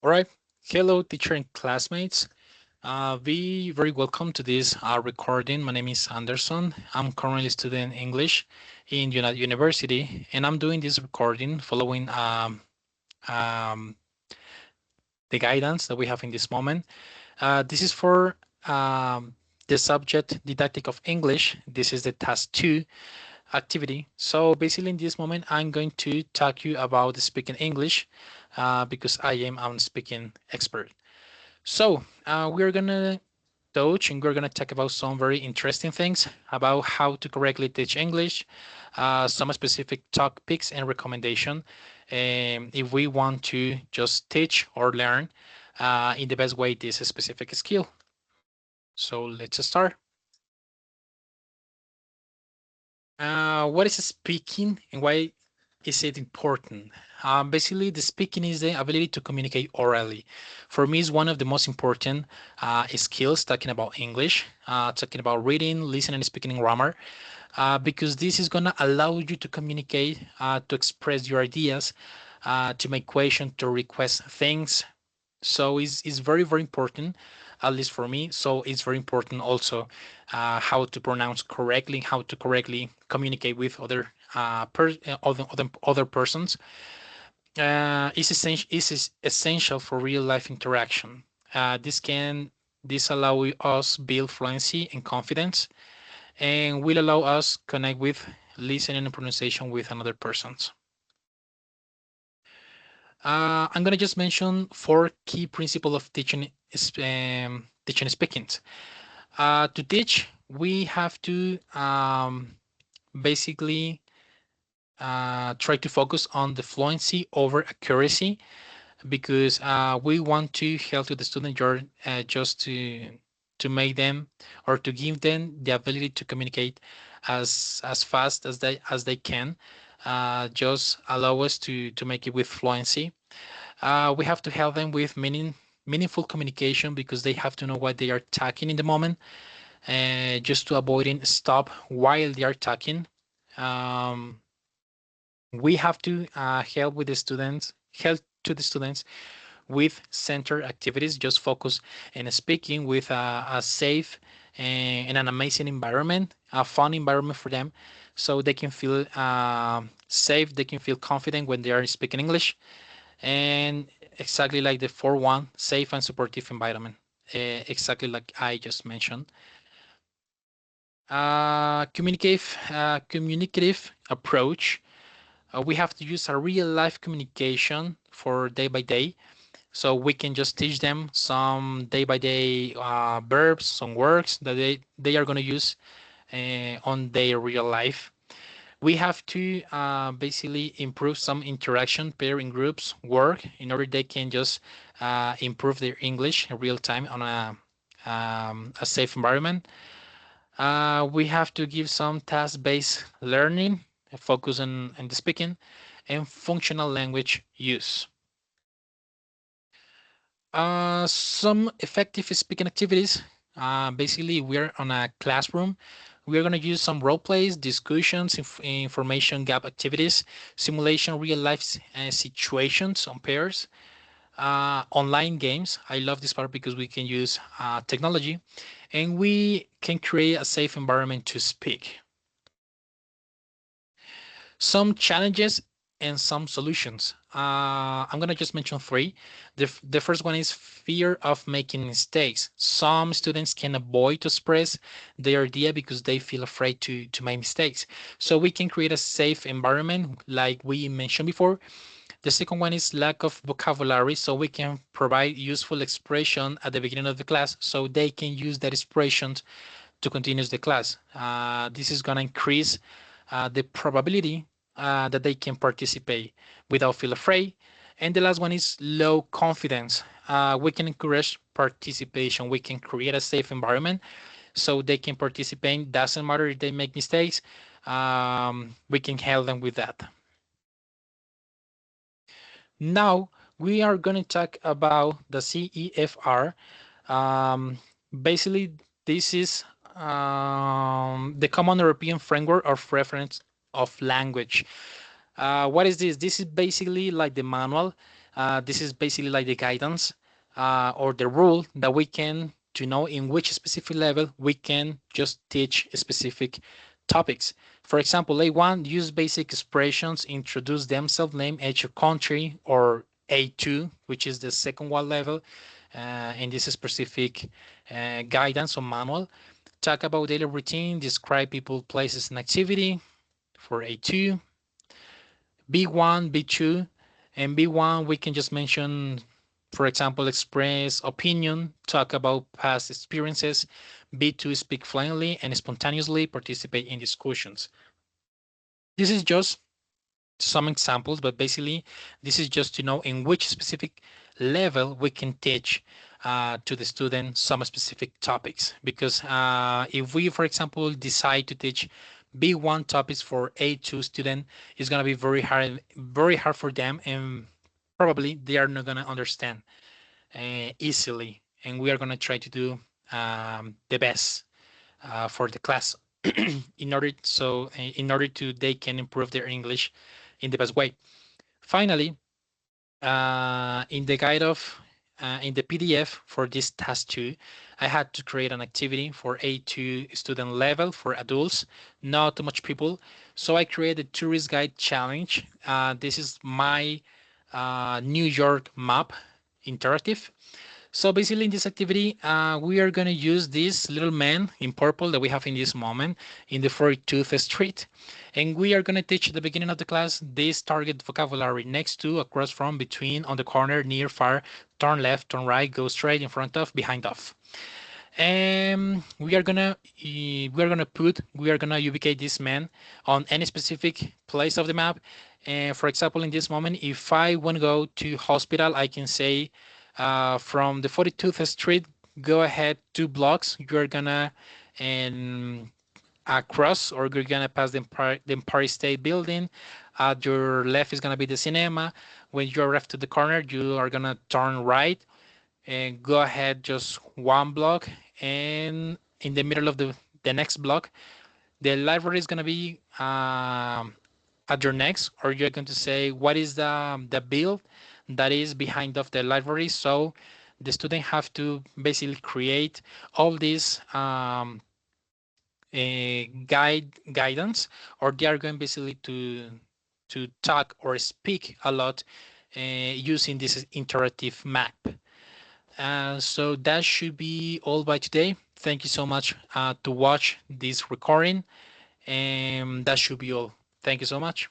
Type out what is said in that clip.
All right. Hello, teacher and classmates. Be very welcome to this recording. My name is Anderson. I'm currently studying English in United University, and I'm doing this recording following um, the guidance that we have in this moment. This is for the subject didactic of English. This is the task 2 activity. So basically in this moment, I'm going to talk you about speaking English because I am a speaking expert. So we're gonna touch and we're gonna talk about some very interesting things about how to correctly teach English, some specific topics and recommendation, if we want to just teach or learn in the best way this specific skill. So let's start. What is speaking and why is it important? Basically, the speaking is the ability to communicate orally. For me, it's one of the most important skills talking about English, talking about reading, listening, and speaking grammar, because this is going to allow you to communicate, to express your ideas, to make questions, to request things, so it's very, very important, at least for me. So it's very important also how to pronounce correctly, how to correctly communicate with other persons. Is essential for real life interaction. This allow us build fluency and confidence, and will allow us connect with listening and pronunciation with another persons. I'm gonna just mention four key principles of teaching speaking. To teach, we have to basically try to focus on the fluency over accuracy because we want to help to the student just to make them or to give them the ability to communicate as fast as they can. Just allow us to make it with fluency. We have to help them with meaningful communication because they have to know what they are talking in the moment, just to avoiding stop while they are talking. Um, we have to help with the students, help to the students with center activities. Just focus on speaking with a safe and an amazing environment, a fun environment for them, so they can feel safe, they can feel confident when they are speaking English, and exactly like the 4-1, safe and supportive environment, exactly like I just mentioned. Communicative approach. We have to use a real life communication for day by day. So we can just teach them some day by day verbs, some words that they are going to use on their real life. We have to basically improve some interaction, pairing groups, work in order they can just improve their English in real time on a safe environment. We have to give some task-based learning, focus on the speaking, and functional language use. Some effective speaking activities. Basically, we're on a classroom. We're going to use some role plays, discussions, information gap activities, simulation real life situations on pairs, online games. I love this part because we can use technology and we can create a safe environment to speak. Some challenges and some solutions. I'm gonna just mention three. The first one is fear of making mistakes. Some students can avoid to express their idea because they feel afraid to make mistakes. So we can create a safe environment like we mentioned before. The second one is lack of vocabulary, so we can provide useful expression at the beginning of the class so they can use that expression to continue the class. This is going to increase the probability that they can participate without feel afraid. And the last one is low confidence. We can encourage participation. We can create a safe environment so they can participate. Doesn't matter if they make mistakes. We can help them with that. Now we are going to talk about the CEFR. Um, Basically, this is the Common European Framework of Reference of Language. What is this? This is basically like the manual This is basically like the guidance or the rule that we can to know in which specific level we can just teach specific topics. For example, A1, use basic expressions, introduce themselves, name, age of country, or A2, which is the second one level, in this specific guidance or manual. Talk about daily routine, describe people, places, and activity for A2. B1, B2, and B1, we can just mention, for example, express opinion, talk about past experiences. B2, speak fluently and spontaneously participate in discussions. This is just some examples, but basically, this is just to know in which specific level we can teach to the student some specific topics. Because if we, for example, decide to teach B1 topics for A2 student, it's gonna be very hard for them, and probably they are not gonna understand easily. And we are gonna try to do the best for the class in order to they can improve their English in the best way. Finally, in the guide of in the PDF for this task 2, I had to create an activity for A2 student level for adults, not too much people. So I created a tourist guide challenge. This is my New York map interactive. So basically in this activity, we are going to use this little man in purple that we have in this moment in the 42th Street. And we are going to teach at the beginning of the class this target vocabulary: next to, across from, between, on the corner, near, far, turn left, turn right, go straight, in front of, behind of. And we are gonna ubicate this man on any specific place of the map. And for example, in this moment, if I want to go to hospital, I can say from the 42th Street, go ahead 2 blocks. You're gonna and across, or you're gonna pass the Empire State Building. At your left is gonna be the cinema. When you're left to the corner, you are gonna turn right and go ahead just 1 block, and in the middle of the next block the library is going to be at your next, or you're going to say what is the build that is behind of the library. So the student have to basically create all these guidance, or they are going basically to talk or speak a lot using this interactive map. So that should be all by today. Thank you so much to watch this recording, and that should be all. Thank you so much.